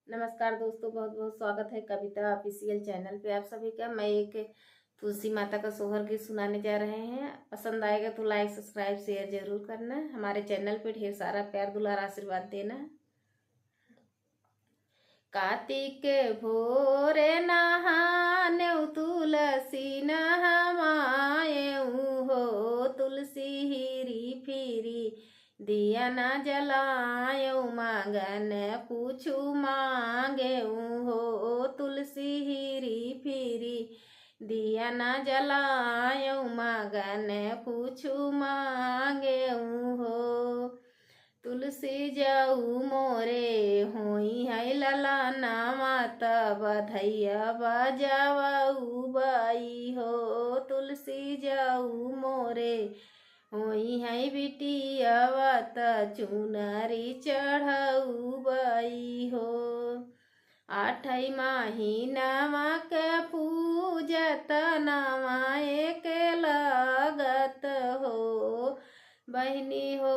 नमस्कार दोस्तों, बहुत बहुत स्वागत है कविता ऑफिशियल चैनल पे आप सभी का। मैं एक तुलसी माता का सोहर गीत सुनाने जा रहे हैं। पसंद आएगा तो लाइक सब्सक्राइब शेयर जरूर करना। हमारे चैनल पे ढेर सारा प्यार दुलार आशीर्वाद देना। कार्तिक के भोरे नहाने तुलसी नहवाए हो, तुलसी हिरी फिरी दिया न जलाए मांगन पूछू मांगे हो, तुलसी हिरी फिरी दिया न जलाए मांगन पूछू मांगे हो। तुलसी जाऊ मोरे होई है लला नामा तब बधैया बजाऊ बाई हो, तुलसी जाऊ मोरे होई है बिटिया त चुनरी चढ़ऊ बाई हो। आठई महीनामा के पूजत नामा एक लागत हो, बहनी हो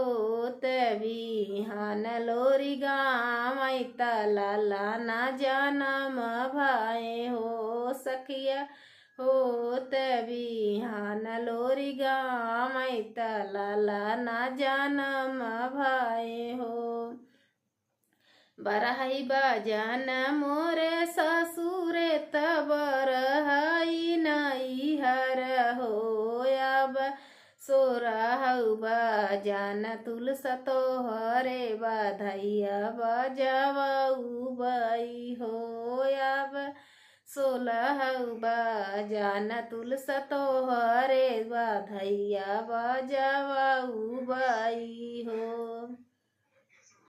बिहान लोरी गाँव तला ना जानम भाई हो, सखिया हो बिहान लोरी गाँव तला ना जानम भाई हो। बरहई बजन मोरे ससुरे तबरहई नई हर हो, अब सोरहु बजन तुलस तोहरे बधैया बजवऊ बई हो, अब 16 बजन तुलस तोहरे बधैया बजवऊ बई हो।